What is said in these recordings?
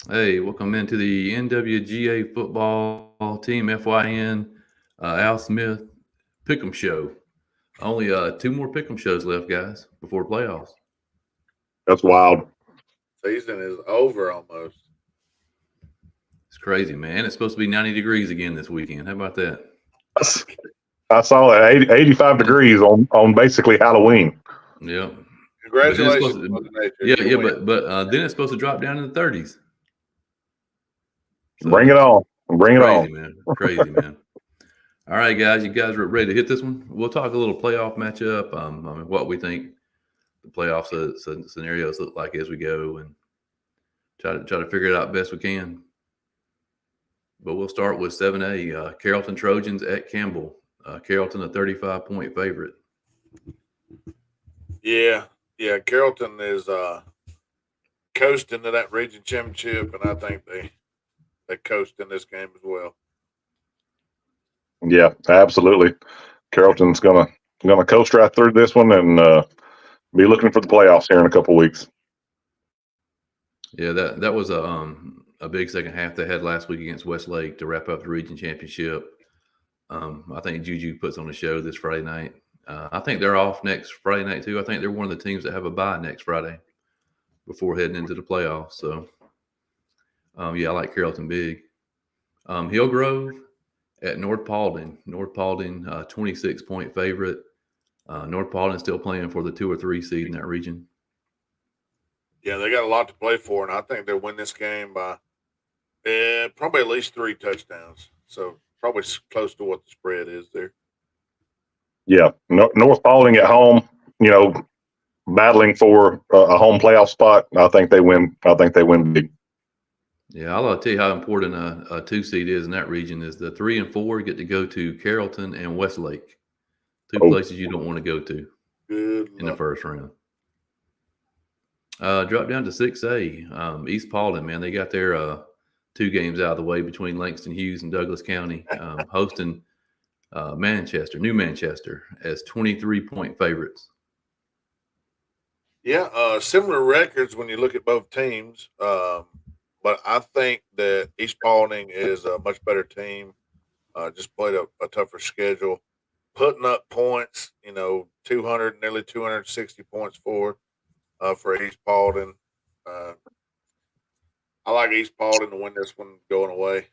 Hey, welcome into the NWGA football team FYN Al Smith Pickem show. Only two more Pickem shows left, guys, before playoffs. That's wild. Season is over almost. It's crazy, man. It's supposed to be 90 degrees again this weekend. How about that? I saw it 85 degrees on basically Halloween. Yeah. Congratulations, Mother Nature. Yeah, but then it's supposed to drop down in the 30s. So, bring it on. Bring it crazy, on. Man. Crazy, man. All right, guys. You guys are ready to hit this one? We'll talk a little playoff matchup. What we think the playoff scenarios look like as we go, and try to figure it out best we can. But we'll start with 7A, Carrollton Trojans at Campbell. Carrollton, a 35-point favorite. Yeah. Carrollton is coasting to that region championship, and I think they coast in this game as well. Yeah, absolutely. Carrollton's gonna coast right through this one and be looking for the playoffs here in a couple of weeks. Yeah, that was a big second half they had last week against Westlake to wrap up the region championship. I think Juju puts on a show this Friday night. I think they're off next Friday night too. I think they're one of the teams that have a bye next Friday before heading into the playoffs. So, I like Carrollton big. Hillgrove at North Paulding. North Paulding, 26-point favorite. North Paulding still playing for the 2 or 3 seed in that region. Yeah, they got a lot to play for, and I think they'll win this game by probably at least 3 touchdowns. So probably close to what the spread is there. Yeah, North Paulding at home, battling for a home playoff spot. I think they win. I think they win big. Yeah, I'll tell you how important a 2 seed is in that region is the 3 and 4 get to go to Carrollton and Westlake, two places you don't want to go to in the first round. Drop down to 6A, East Paulding, man. They got their 2 games out of the way between Langston Hughes and Douglas County, hosting New Manchester, as 23-point favorites. Yeah, similar records when you look at both teams. But I think that East Paulding is a much better team. Just played a tougher schedule, putting up points. 200, nearly 260 points for East Paulding. I like East Paulding to win this one going away.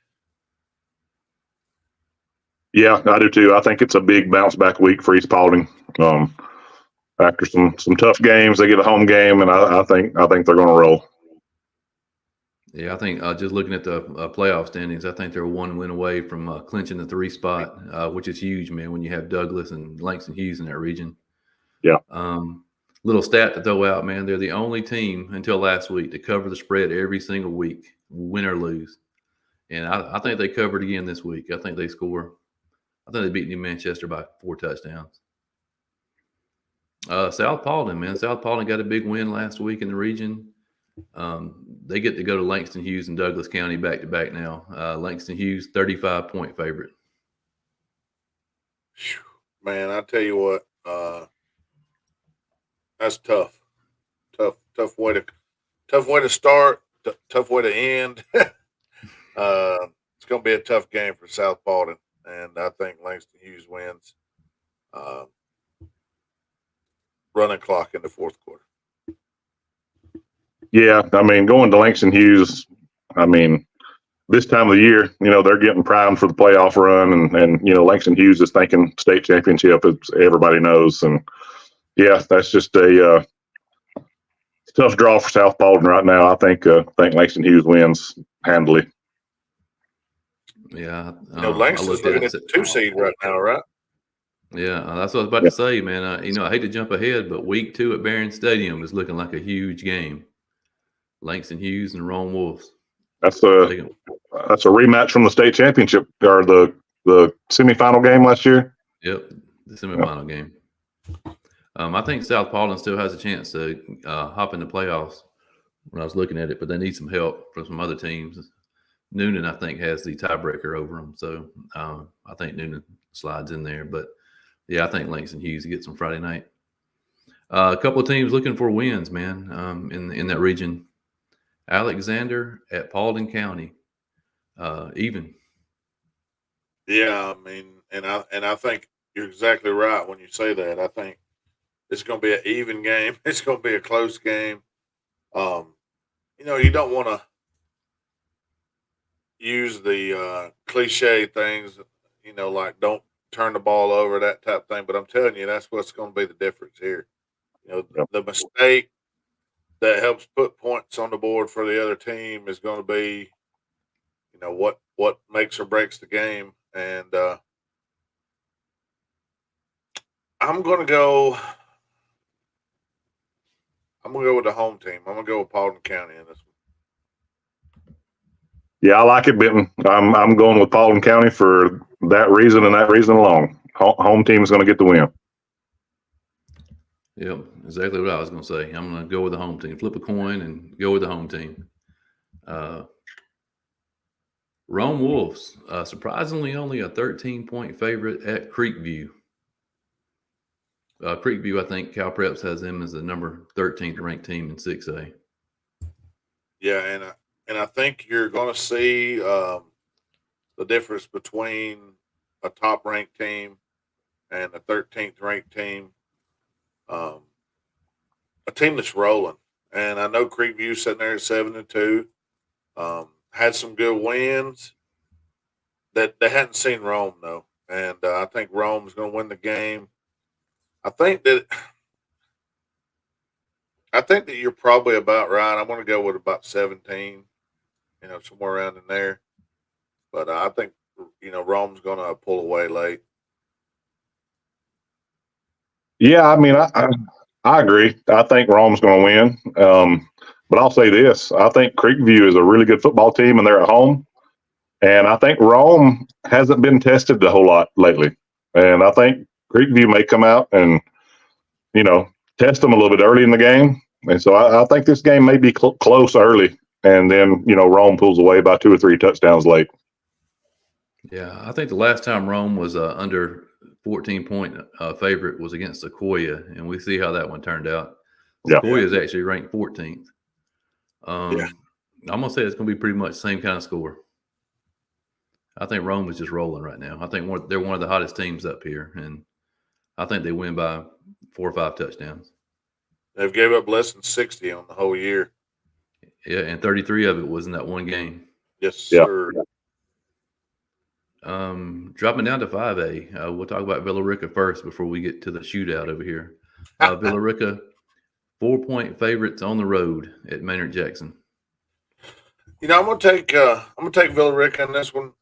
Yeah, I do too. I think it's a big bounce back week for East Paulding. After some tough games, they get a home game, and I think they're going to roll. Yeah, I think just looking at the playoff standings, I think they're 1 win away from clinching the 3 spot, which is huge, man, when you have Douglas and Langston Hughes in that region. Yeah. Little stat to throw out, man. They're the only team until last week to cover the spread every single week, win or lose. And I think they covered again this week. I think they beat New Manchester by 4 touchdowns. South Paulding, man. South Paulding got a big win last week in the region. They get to go to Langston Hughes and Douglas County back to back now. Langston Hughes, 35-point favorite. Man, I tell you what, that's tough. Tough way to start, tough way to end. It's going to be a tough game for South Paulding, and I think Langston Hughes wins. Running clock in the fourth quarter. Yeah, going to Langston Hughes, this time of the year, they're getting primed for the playoff run, and Langston Hughes is thinking state championship, as everybody knows. And, yeah, that's just a tough draw for South Paulding right now. I think Langston Hughes wins handily. Yeah. Langston's looking at the 2 seed right now, right? Yeah, that's what I was about to say, man. I hate to jump ahead, but week 2 at Barron Stadium is looking like a huge game. Langston Hughes and Rome Wolves. That's a rematch from the state championship or the semifinal game last year. Yep, the semifinal game. I think South Paulding still has a chance to hop into playoffs when I was looking at it, but they need some help from some other teams. Noonan, I think, has the tiebreaker over them, so I think Noonan slides in there. But yeah, I think Langston Hughes gets them Friday night. A couple of teams looking for wins, man, in that region. Alexander at Paulding County, even. Yeah, I mean, and I think you're exactly right when you say that. I think it's going to be an even game. It's going to be a close game. Um, you don't want to use the cliche things, like don't turn the ball over, that type of thing. But I'm telling you, that's what's going to be the difference here. Yep. The mistake that helps put points on the board for the other team is going to be, what makes or breaks the game. And I'm going to go. I'm gonna go with the home team. I'm gonna go with Paulding County in this one. Yeah, I like it, Benton. I'm going with Paulding County for that reason and that reason alone. Home team is going to get the win. Yep, exactly what I was going to say. I'm going to go with the home team. Flip a coin and go with the home team. Rome Wolves, surprisingly only a 13-point favorite at Creekview. Creekview, I think Cal Preps has them as the number 13th ranked team in 6A. Yeah, and I think you're going to see the difference between a top ranked team and a 13th ranked team. A team that's rolling, and I know Creekview sitting there at 7-2. Had some good wins that they hadn't seen Rome though, and I think Rome's going to win the game. I think that you're probably about right. I'm going to go with about 17, somewhere around in there. But I think Rome's going to pull away late. Yeah, I mean, I agree. I think Rome's going to win. But I'll say this: I think Creekview is a really good football team, and they're at home. And I think Rome hasn't been tested a whole lot lately. And I think Creekview may come out and test them a little bit early in the game. And so I think this game may be close early, and then Rome pulls away by 2 or 3 touchdowns late. Yeah, I think the last time Rome was under 14-point favorite was against Sequoia, and we see how that one turned out. Sequoia is actually ranked 14th. I'm going to say it's going to be pretty much the same kind of score. I think Rome is just rolling right now. I think they're one of the hottest teams up here, and I think they win by 4 or 5 touchdowns. They've gave up less than 60 on the whole year. Yeah, and 33 of it was in that one game. Yes, sir. Dropping down to 5A, we'll talk about Villa Rica first before we get to the shootout over here. Villa Rica, 4-point favorites on the road at Maynard Jackson. I'm gonna take Villa Rica in this one.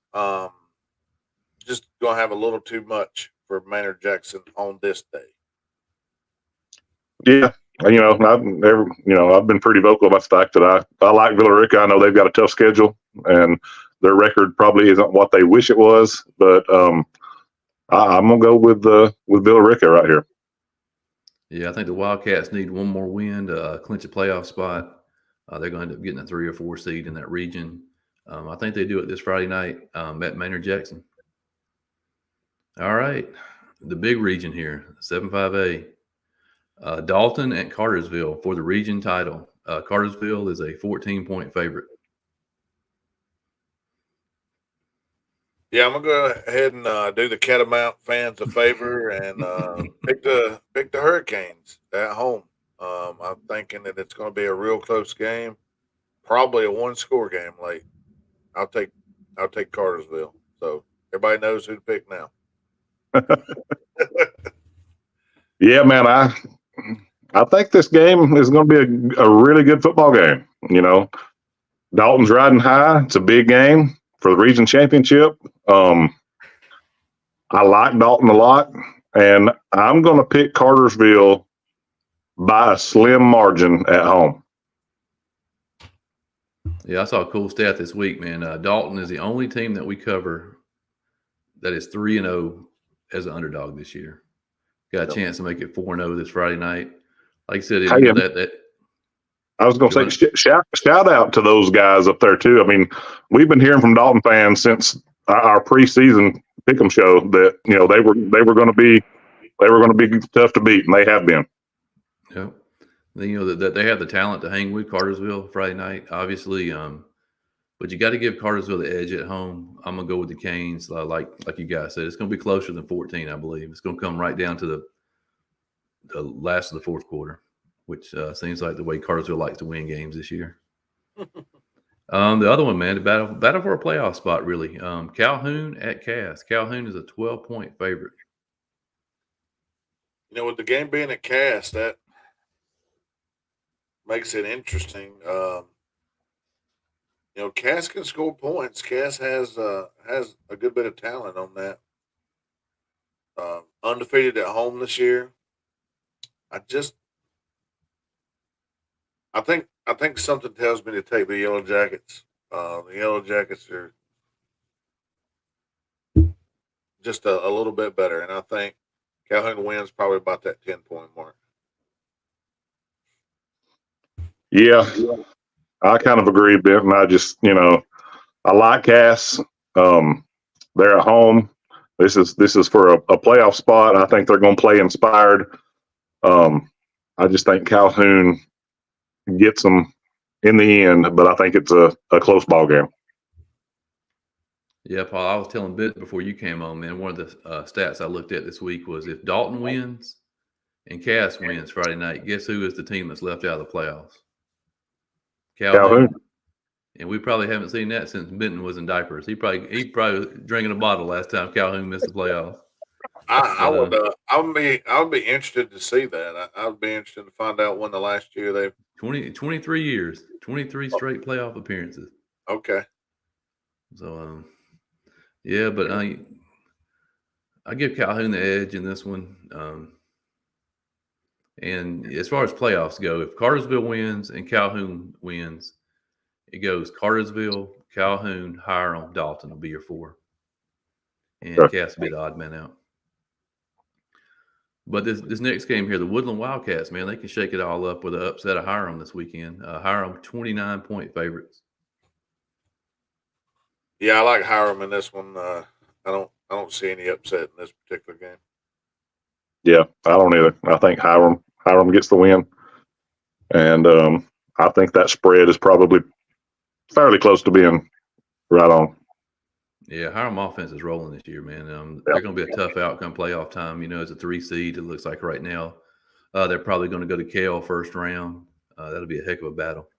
Just gonna have a little too much for Maynard Jackson on this day. Yeah, I've been pretty vocal about the fact that I like Villa Rica. I know they've got a tough schedule, and their record probably isn't what they wish it was. But I'm gonna go with Villa Rica right here. Yeah, I think the Wildcats need one more win to clinch a playoff spot. They're going to end up getting a 3 or 4 seed in that region. I think they do it this Friday night at Maynard Jackson. All right, the big region here, 7-5A. Dalton at Cartersville for the region title. Cartersville is a 14-point favorite. Yeah, I'm gonna go ahead and do the Catamount fans a favor and pick the Hurricanes at home. I'm thinking that it's going to be a real close game, probably a 1-score game late. I'll take Cartersville. So everybody knows who to pick now. Yeah, man, I think this game is going to be a really good football game. Dalton's riding high. It's a big game for the region championship. I like Dalton a lot, and I'm going to pick Cartersville by a slim margin at home. Yeah, I saw a cool stat this week, man. Dalton is the only team that we cover that is 3-0 as an underdog this year. Got a chance to make it 4-0 this Friday night. Like I said, I was going to say, shout out to those guys up there too. I mean, we've been hearing from Dalton fans since our preseason Pickem show that they were going to be tough to beat, and they have been. Yeah, That they have the talent to hang with Cartersville Friday night, obviously. But you got to give Cartersville the edge at home. I'm gonna go with the Canes, like you guys said. It's gonna be closer than 14, I believe. It's gonna come right down to the last of the fourth quarter, which seems like the way Cartersville likes to win games this year. The other one, man, the battle for a playoff spot, really. Calhoun at Cass. Calhoun is a 12-point favorite. With the game being at Cass, that makes it interesting. Cass can score points. Cass has a good bit of talent on that. Undefeated at home this year. I think something tells me to take the Yellow Jackets. The Yellow Jackets are just a little bit better, and I think Calhoun wins probably about that 10-point mark. Yeah, I kind of agree, Benton. I just, I like Cass. They're at home. This is for a playoff spot. I think they're going to play inspired. I just think Calhoun gets them in the end, but I think it's a close ball game. Yeah, Paul, I was telling Bit before you came on, man, one of the stats I looked at this week was if Dalton wins and Cass wins Friday night, guess who is the team that's left out of the playoffs? Calhoun. And we probably haven't seen that since Benton was in diapers. He probably was drinking a bottle last time Calhoun missed the playoffs. I would be interested to see that. I would be interested to find out when the last year they 23 years, 23 straight playoff appearances. Okay. So yeah, but I give Calhoun the edge in this one. And as far as playoffs go, if Cartersville wins and Calhoun wins, it goes Cartersville, Calhoun, Hiram, Dalton will be your four. And Cass will be the odd man out. But this next game here, the Woodland Wildcats, man, they can shake it all up with an upset of Hiram this weekend. Hiram, 29-point favorites. Yeah, I like Hiram in this one. I don't see any upset in this particular game. Yeah, I don't either. I think Hiram gets the win, and I think that spread is probably fairly close to being right on. Yeah, Hiram offense is rolling this year, man. They're going to be a tough outcome playoff time. As a 3 seed, it looks like right now. They're probably going to go to KL first round. That'll be a heck of a battle.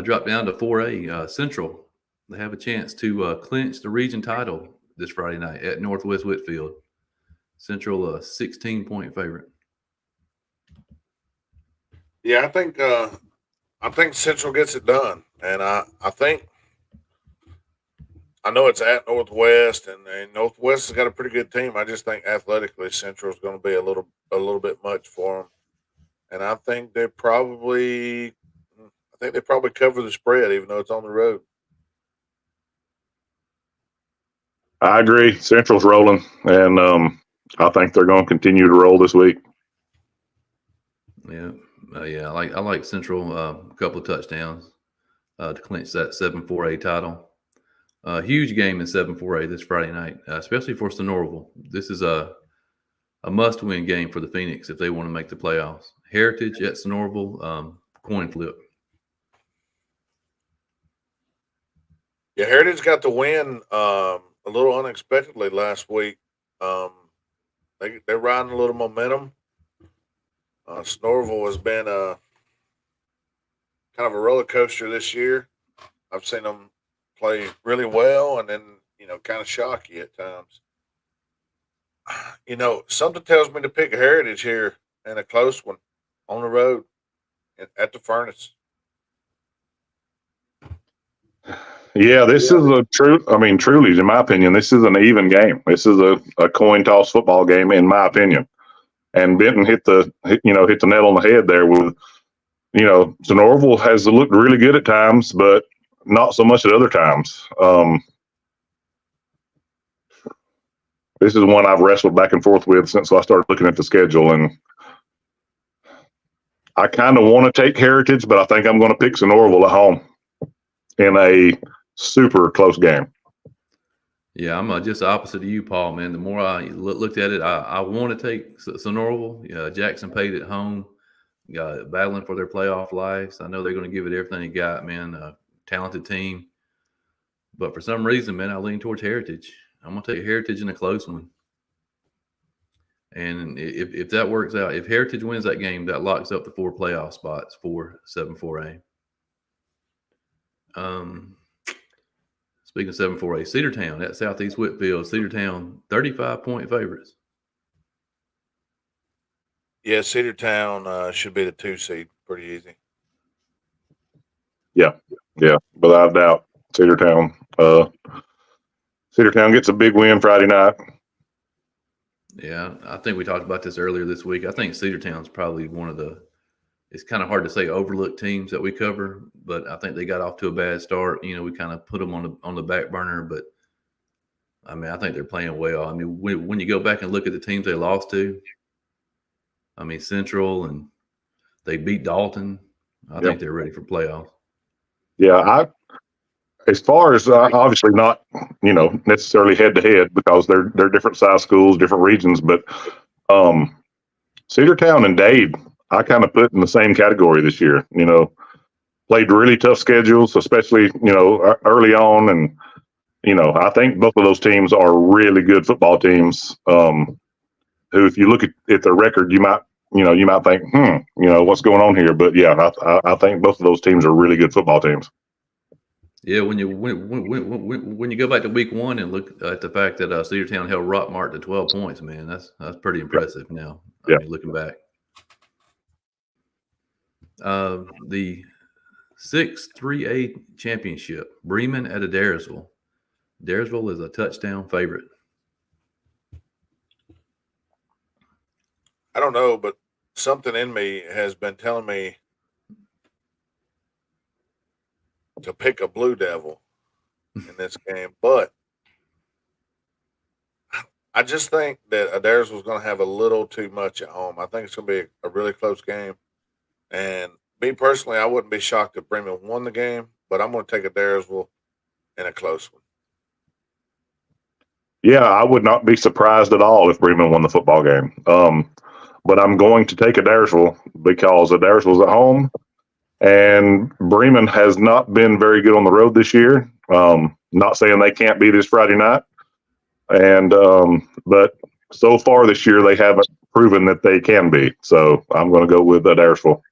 Drop down to 4A Central. They have a chance to clinch the region title this Friday night at Northwest Whitfield. Central, a 16-point favorite. Yeah, I think Central gets it done, and I know it's at Northwest, and Northwest has got a pretty good team. I just think athletically, Central is going to be a little bit much for them, and I think they probably cover the spread, even though it's on the road. I agree. Central's rolling, and I think they're going to continue to roll this week. Yeah, I like Central. A couple of touchdowns to clinch that 7-4A title. Huge game in 7-4A this Friday night, especially for Sonoraville. This is a must-win game for the Phoenix if they want to make the playoffs. Heritage at Sonoraville, coin flip. Yeah, Heritage got the win a little unexpectedly last week. They're riding a little momentum. Sonoraville has been kind of a roller coaster this year. I've seen them play really well and then, kind of shock you at times. Something tells me to pick Heritage here in a close one on the road at the Furnace. Yeah, this is truly, in my opinion, this is an even game. This is a coin toss football game, in my opinion. And Benton hit the nail on the head there with, Sonoraville has looked really good at times, but not so much at other times. This is one I've wrestled back and forth with since I started looking at the schedule, and I kind of want to take Heritage, but I think I'm going to pick Sonoraville at home in a super close game. Yeah, I'm just the opposite of you, Paul, man. The more I looked at it, I want to take Sonoraville. Jackson Pate at home. battling for their playoff lives. I know they're going to give it everything they got, man. Talented team. But for some reason, man, I lean towards Heritage. I'm going to take Heritage in a close one. And if that works out, if Heritage wins that game, that locks up the 4 playoff spots for 7-4A. Speaking of 7-4A, Cedartown at Southeast Whitfield. Cedartown, 35-point favorites. Yeah, Cedartown should be the 2 seed. Pretty easy. Yeah, without a doubt. Cedartown gets a big win Friday night. Yeah, I think we talked about this earlier this week. I think Cedartown's probably one of the – it's kind of hard to say overlooked teams that we cover, but I think they got off to a bad start. You know, we kind of put them on the back burner, but, I mean, I think they're playing well. I mean, when you go back and look at the teams they lost to, I mean, Central, and they beat Dalton. I think they're ready for playoffs. Yeah, as far as obviously not, you know, necessarily head to head because they're different size schools, different regions, but Cedartown and Dade, I kind of put in the same category this year. You know, played really tough schedules, especially, you know, early on, and you know, I think both of those teams are really good football teams. Who, if you look at their record, you might think, you know, what's going on here? But yeah, I think both of those teams are really good football teams. Yeah, when you go back to week 1 and look at the fact that Cedartown held Rockmart to 12 points, man, that's pretty impressive. Now, I mean, looking back, the 6-3A championship, Bremen at Adairsville. Adairsville is a touchdown favorite. I don't know, but something in me has been telling me to pick a Blue Devil in this game, but I just think that Adairsville's going to have a little too much at home. I think it's going to be a really close game, and me personally, I wouldn't be shocked if Bremen won the game, but I'm going to take Adairsville in a close one. Yeah, I would not be surprised at all if Bremen won the football game. But I'm going to take Adairsville because Adairsville's at home. And Bremen has not been very good on the road this year. Not saying they can't be this Friday night. And but so far this year, they haven't proven that they can be. So I'm going to go with Adairsville.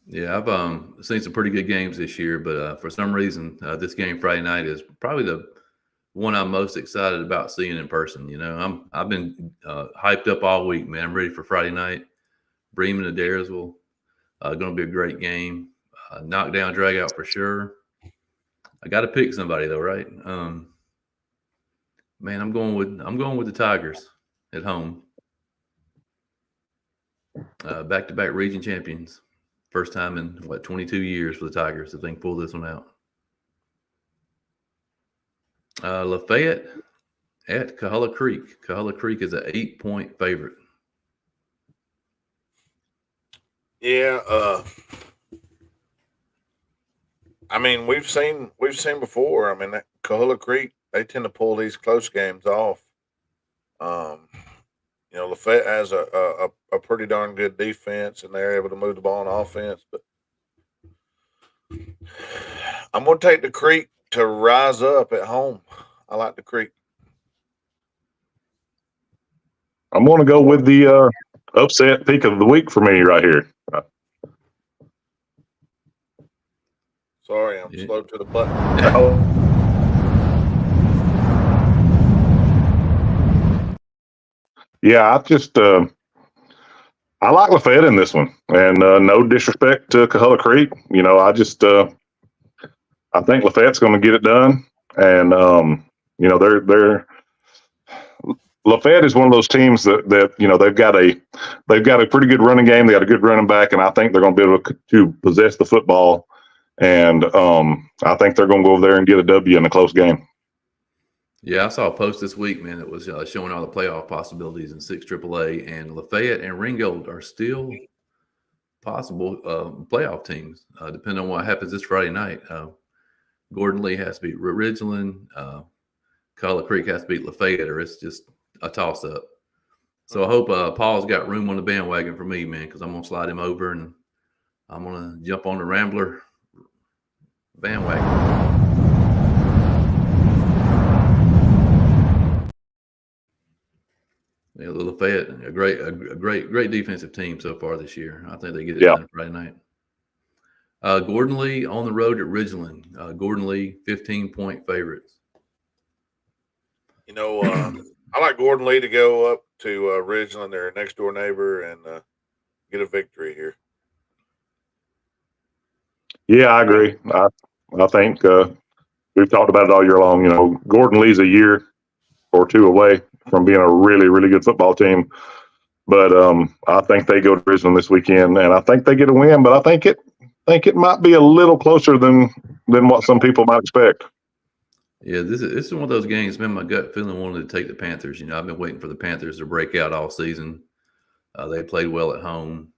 Yeah, I've seen some pretty good games this year, but for some reason, this game Friday night is probably the one I'm most excited about seeing in person. You know, I've been hyped up all week, man. I'm ready for Friday night. Bremen and Adairsville. Going to be a great game. Knockdown, drag out for sure. I got to pick somebody though, right? Man, I'm going with the Tigers at home. Back-to-back region champions. First time in 22 years for the Tigers if they can pull this one out. Lafayette at Coahulla Creek. Coahulla Creek is an 8-point favorite. Yeah, I mean, we've seen before. I mean, Coahulla Creek, they tend to pull these close games off. You know, Lafayette has a pretty darn good defense, and they're able to move the ball on offense. But I'm going to take the Creek to rise up at home. I like the Creek. I'm going to go with the upset pick of the week for me right here. Sorry, I'm slow to the button. Yeah, I like Lafayette in this one, and no disrespect to Coahulla Creek. You know, I think Lafayette's going to get it done, and you know, Lafayette is one of those teams that you know they've got a pretty good running game. They got a good running back, and I think they're going to be able to possess the football. And I think they're going to go over there and get a W in a close game. Yeah, I saw a post this week, man, that was showing all the playoff possibilities in 6 AAA, and Lafayette and Ringgold are still possible playoff teams, depending on what happens this Friday night. Gordon Lee has to beat Ridgeland. Coahulla Creek has to beat Lafayette, or it's just a toss-up. So I hope Paul's got room on the bandwagon for me, man, because I'm going to slide him over and I'm going to jump on the Rambler bandwagon. Yeah, Little Fayette, a great defensive team so far this year. I think they get it done Friday night. Gordon Lee on the road at Ridgeland. Gordon Lee, 15-point favorites. You know, I like Gordon Lee to go up to Ridgeland, their next door neighbor, and get a victory here. Yeah, I agree. I think we've talked about it all year long. You know, Gordon Lee's a year or two away from being a really, really good football team. But I think they go to Ridgeland this weekend, and I think they get a win. But I think it might be a little closer than what some people might expect. Yeah, this is one of those games. Man, my gut feeling wanted to take the Panthers. You know, I've been waiting for the Panthers to break out all season. They played well at home.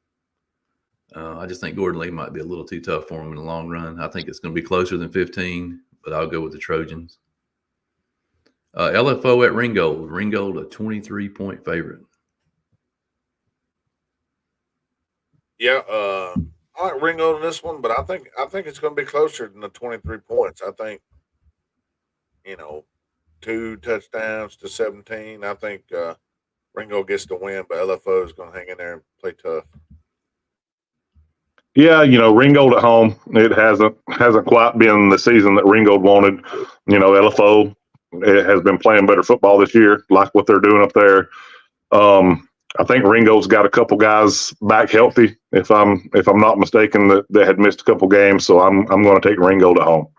I just think Gordon Lee might be a little too tough for them in the long run. I think it's going to be closer than 15, but I'll go with the Trojans. LFO at Ringgold. Ringgold, a 23-point favorite. Yeah, I like Ringgold in this one, but I think it's going to be closer than the 23 points. I think, you know, 2 touchdowns to 17. I think Ringgold gets the win, but LFO is going to hang in there and play tough. Yeah, you know, Ringgold at home, it hasn't quite been the season that Ringgold wanted. You know, LFO has been playing better football this year, like what they're doing up there. I think Ringgold's got a couple guys back healthy, if I'm not mistaken, that had missed a couple games. So I'm going to take Ringgold at home.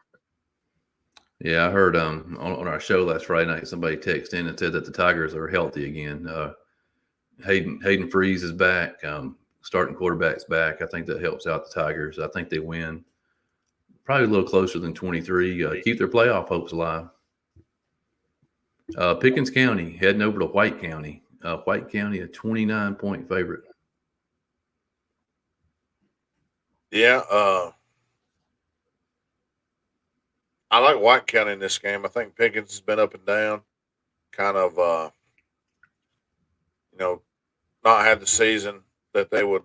Yeah, I heard on our show last Friday night, somebody texted in and said that the Tigers are healthy again. Hayden Freeze is back. Starting quarterback's back. I think that helps out the Tigers. I think they win probably a little closer than 23. Keep their playoff hopes alive. Pickens County heading over to White County. White County, a 29-point favorite. Yeah, I like White County in this game. I think Pickens has been up and down, kind of, you know, not had the season that they would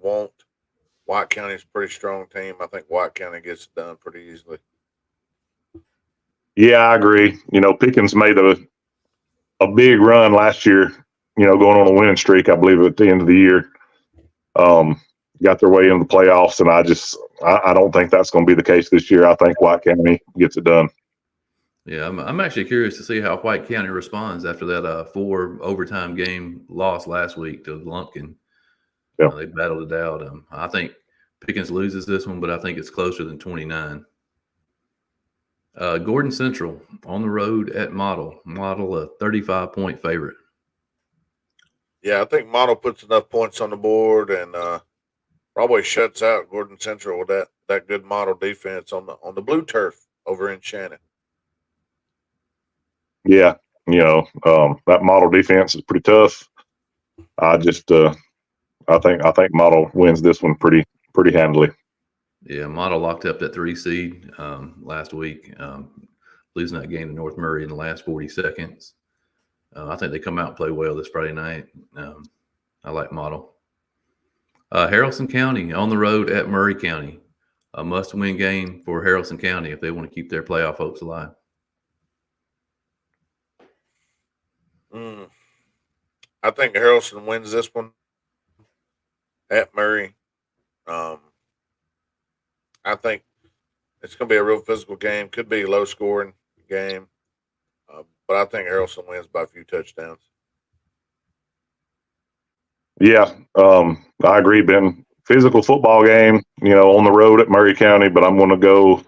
want. White County's a pretty strong team. I think White County gets it done pretty easily. Yeah, I agree. You know, Pickens made a big run last year, you know, going on a winning streak, I believe, at the end of the year. Got their way into the playoffs, and I don't think that's going to be the case this year. I think White County gets it done. Yeah, I'm actually curious to see how White County responds after that 4 overtime game loss last week to Lumpkin. Yeah. They battled it out. I think Pickens loses this one, but I think it's closer than 29. Gordon Central on the road at Model. Model, a 35-point favorite. Yeah, I think Model puts enough points on the board and probably shuts out Gordon Central with that good Model defense on the blue turf over in Shannon. Yeah, you know, that Model defense is pretty tough. I think Model wins this one pretty handily. Yeah, Model locked up that 3 seed last week, losing that game to North Murray in the last 40 seconds. I think they come out and play well this Friday night. I like Model. Haralson County on the road at Murray County. A must-win game for Haralson County if they want to keep their playoff hopes alive. I think Haralson wins this one at Murray. I think it's going to be a real physical game. Could be a low-scoring game, but I think Haralson wins by a few touchdowns. Yeah, I agree, Ben. Physical football game, you know, on the road at Murray County, but I'm going to go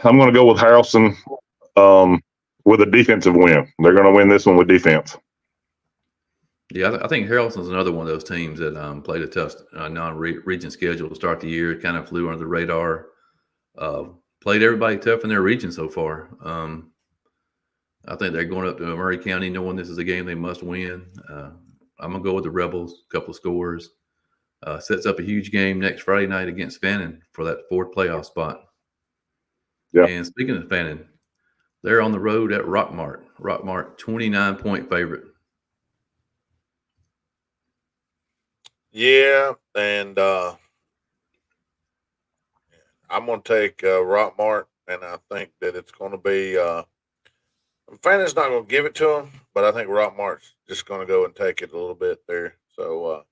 with Haralson with a defensive win. They're going to win this one with defense. Yeah, I think Haralson's another one of those teams that played a tough non-region schedule to start the year. It kind of flew under the radar. Played everybody tough in their region so far. I think they're going up to Murray County knowing this is a game they must win. I'm going to go with the Rebels, a couple of scores. Sets up a huge game next Friday night against Fannin for that 4th playoff spot. Yeah. And speaking of Fannin, they're on the road at Rockmart. Rockmart, 29-point favorite. Yeah, and I'm going to take Rockmart, and I think that it's going to be. Fannon's not going to give it to him, but I think Rockmart's just going to go and take it a little bit there. So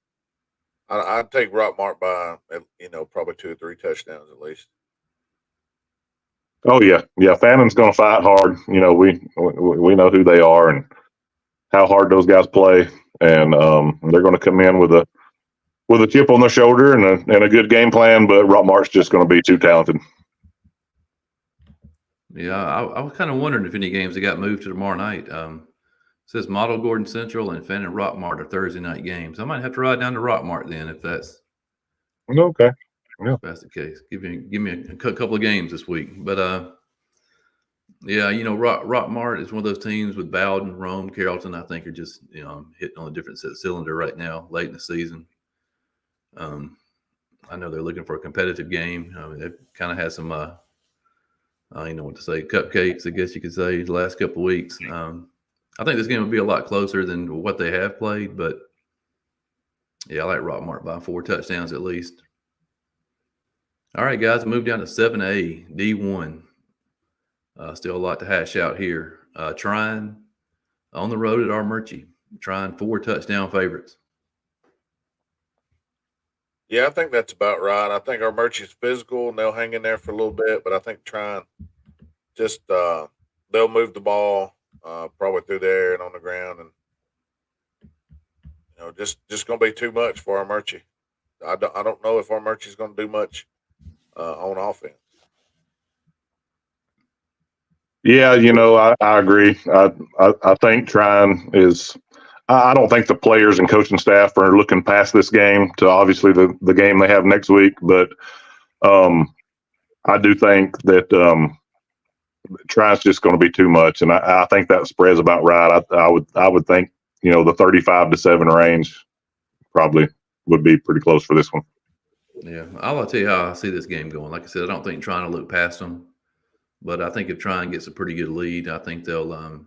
I'd take Rockmart by probably 2 or 3 touchdowns at least. Oh yeah. Fannon's going to fight hard. We know who they are and how hard those guys play, and they're going to come in with a chip on their shoulder and a good game plan. But Rockmart's just going to be too talented. Yeah, I was kind of wondering if any games that got moved to tomorrow night. It says Model Gordon Central and Fannin Rockmart are Thursday night games. I might have to ride down to Rockmart then if that's Okay. Yeah. if that's the case. Give me a couple of games this week. But yeah, Rockmart is one of those teams with Bowden, Rome, Carrollton. I think are just hitting on a different cylinder right now, late in the season. I know they're looking for a competitive game. I mean, they've kind of had some, what to say, cupcakes, I guess you could say, the last couple of weeks. I think this game will be a lot closer than what they have played, but yeah, I like Rockmart by 4 touchdowns at least. All right, guys, move down to 7A, D1. Still a lot to hash out here. Trine on the road at Armurchie. Trine 4 touchdown favorites. Yeah, I think that's about right. I think Armurchie's physical and they'll hang in there for a little bit, but I think Trine just they'll move the ball probably through there and on the ground, and just going to be too much for Armurchie. I don't know if Armurchie's going to do much on offense. Yeah, I agree. I think Trine is. I don't think the players and coaching staff are looking past this game to obviously the game they have next week, but I do think that Trine's just going to be too much, and I think that spread's about right. I would think the 35-7 range probably would be pretty close for this one. Yeah, I'll tell you how I see this game going. Like I said, I don't think Trine will look past them, but I think if Trine gets a pretty good lead, I think they'll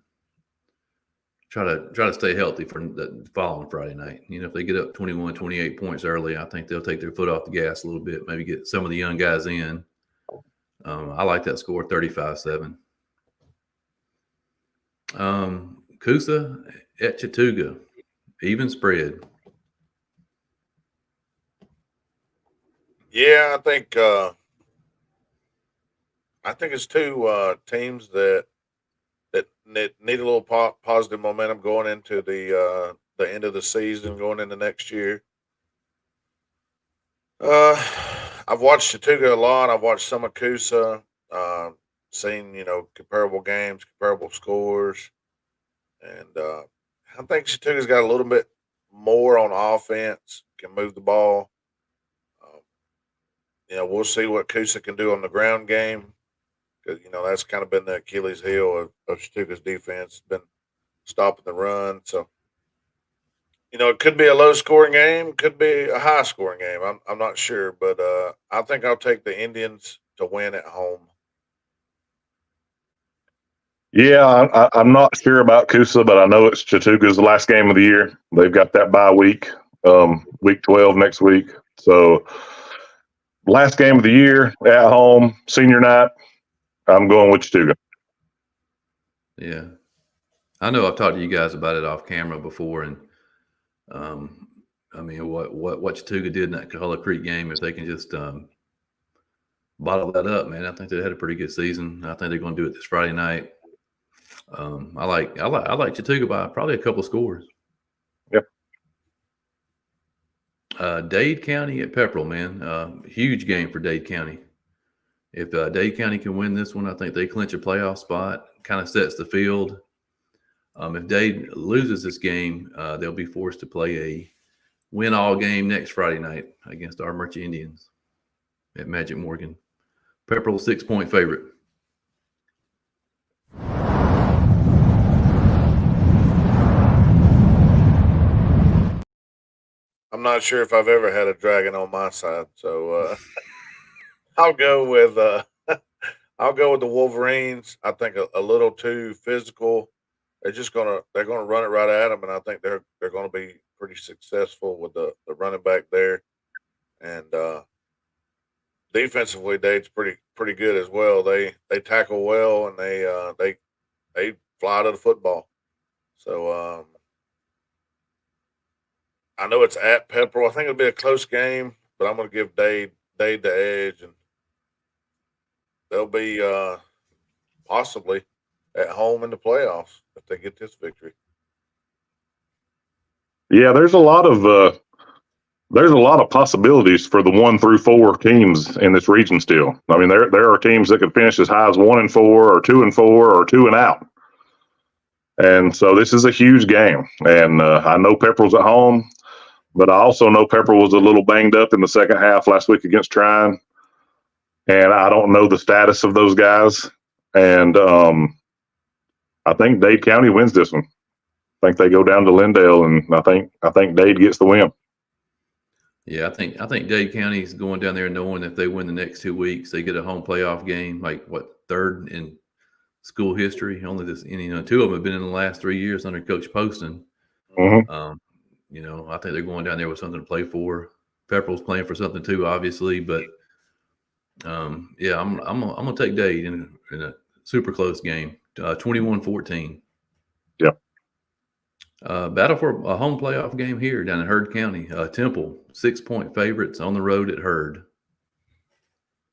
try to stay healthy for the following Friday night. If they get up 21, 28 points early, I think they'll take their foot off the gas a little bit, maybe get some of the young guys in. I like that score, 35-7. Coosa at Chattooga, even spread. Yeah, I think it's two teams that need a little positive momentum going into the end of the season, going into next year. I've watched Chattooga a lot. I've watched some of Coosa, seen comparable games, comparable scores, and I think Chattooga's got a little bit more on offense, can move the ball. We'll see what Coosa can do on the ground game, because that's kind of been the Achilles heel of Chattooga's defense, been stopping the run. So it could be a low scoring game, could be a high scoring game. I'm not sure, but I think I'll take the Indians to win at home. Yeah, I'm not sure about Coosa, but I know it's Chattooga's last game of the year. They've got that bye week, week 12 next week. So last game of the year at home, senior night. I'm going with Chattooga. Yeah, I know I've talked to you guys about it off camera before, and I mean what Chattooga did in that Cahulla Creek game, if they can just bottle that up, man, I think they had a pretty good season. I think they're going to do it this Friday night. I like Chattooga by probably a couple of scores. Yep. Dade County at Pepperell, man, huge game for Dade County. If Dade County can win this one, I think they clinch a playoff spot. Kind of sets the field. If Dade loses this game, they'll be forced to play a win-all game next Friday night against our Armurchie Indians at Magic Morgan. Pepperell 6-point favorite. I'm not sure if I've ever had a dragon on my side, so I'll go with I'll go with the Wolverines. I think a little too physical. They're gonna run it right at them, and I think they're gonna be pretty successful with the running back there, and defensively, Dade's pretty good as well. They tackle well, and they fly to the football. So I know it's at Pepperell. I think it'll be a close game, but I'm going to give Dade the edge, and they'll be possibly at home in the playoffs if they get this victory. Yeah, there's a lot of possibilities for the 1 through 4 teams in this region still. I mean, there are teams that could finish as high as 1-4 or 2-4 or 2 and out. And so this is a huge game. And I know Pepperell's at home, but I also know Pepperell was a little banged up in the second half last week against Trine. And I don't know the status of those guys. And I think Dade County wins this one. I think they go down to Lindale, and I think Dade gets the win. Yeah, I think Dade County is going down there knowing if they win the next 2 weeks, they get a home playoff game, like third in school history. Only this, and, 2 of them have been in the last 3 years under Coach Poston. Mm-hmm. I think they're going down there with something to play for. Pepperell's playing for something too, obviously, but yeah, I'm gonna take Dade in a super close game, 21-14. Yep. Battle for a home playoff game here down in Heard County. Temple, 6-point favorites on the road at Heard.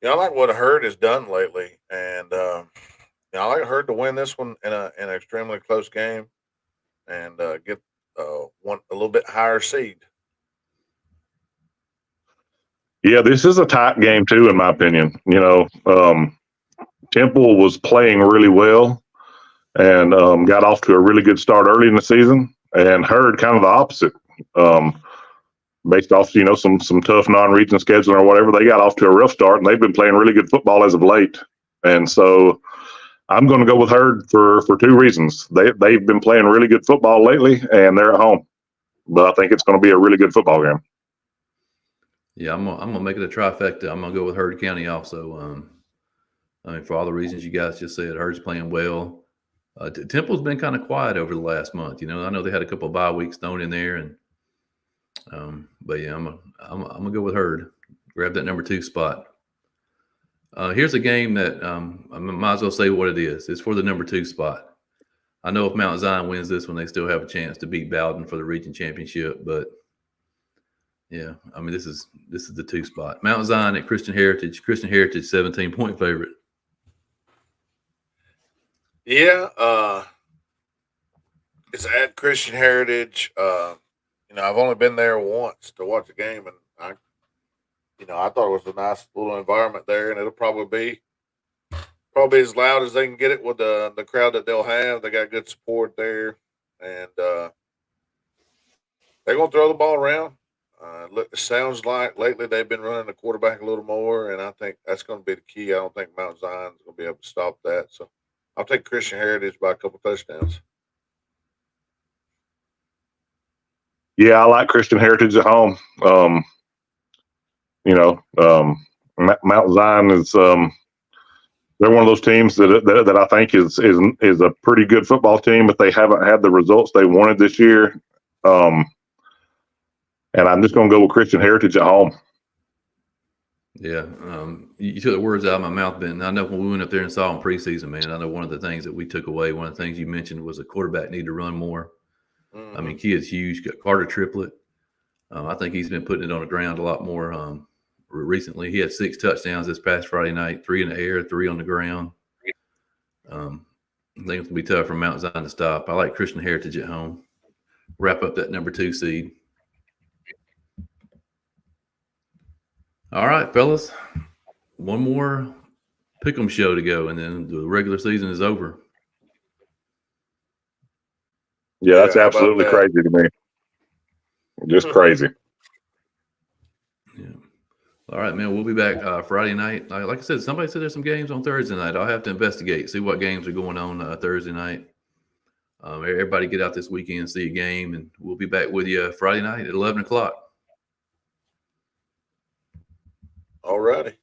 Yeah, I like what Heard has done lately, and I like Heard to win this one in an extremely close game, and get a little bit higher seed. Yeah, this is a tight game too, in my opinion. Temple was playing really well and got off to a really good start early in the season, and Heard kind of the opposite. Based off, some tough non-region scheduling or whatever, they got off to a rough start, and they've been playing really good football as of late. And so I'm going to go with Heard for 2 reasons. They've been playing really good football lately, and they're at home. But I think it's going to be a really good football game. Yeah, I'm gonna make it a trifecta. I'm gonna go with Heard County also. For all the reasons you guys just said, Heard's playing well. Temple's been kind of quiet over the last month. I know they had a couple of bye weeks thrown in there, and but yeah, I'm gonna go with Heard. Grab that number 2 spot. Here's a game that I might as well say what it is. It's for the number 2 spot. I know if Mount Zion wins this one, they still have a chance to beat Bowden for the region championship. But yeah, this is the 2 spot. Mount Zion at Christian Heritage. Christian Heritage 17-point favorite. Yeah, it's at Christian Heritage. I've only been there once to watch a game, and I thought it was a nice little environment there, and it'll probably be as loud as they can get it with the crowd that they'll have. They got good support there, and they're gonna throw the ball around. It sounds like lately they've been running the quarterback a little more, and I think that's going to be the key. I don't think Mount Zion's going to be able to stop that. So I'll take Christian Heritage by a couple touchdowns. Yeah, I like Christian Heritage at home. Mount Zion is they're one of those teams that I think is a pretty good football team, but they haven't had the results they wanted this year. And I'm just going to go with Christian Heritage at home. Yeah, you took the words out of my mouth, Ben. I know when we went up there and saw him preseason, man, I know one of the things that we took away, one of the things you mentioned was the quarterback need to run more. Mm-hmm. Kid's huge. Got Carter Triplett. I think he's been putting it on the ground a lot more recently. He had 6 touchdowns this past Friday night, 3 in the air, 3 on the ground. I think it's going to be tough for Mount Zion to stop. I like Christian Heritage at home. Wrap up that number 2 seed. All right, fellas. One more Pickem show to go, and then the regular season is over. Yeah, that's absolutely crazy to me. Just crazy. Yeah. All right, man. We'll be back Friday night. Like I said, somebody said there's some games on Thursday night. I'll have to investigate, see what games are going on Thursday night. Everybody get out this weekend, see a game, and we'll be back with you Friday night at 11 o'clock. All righty.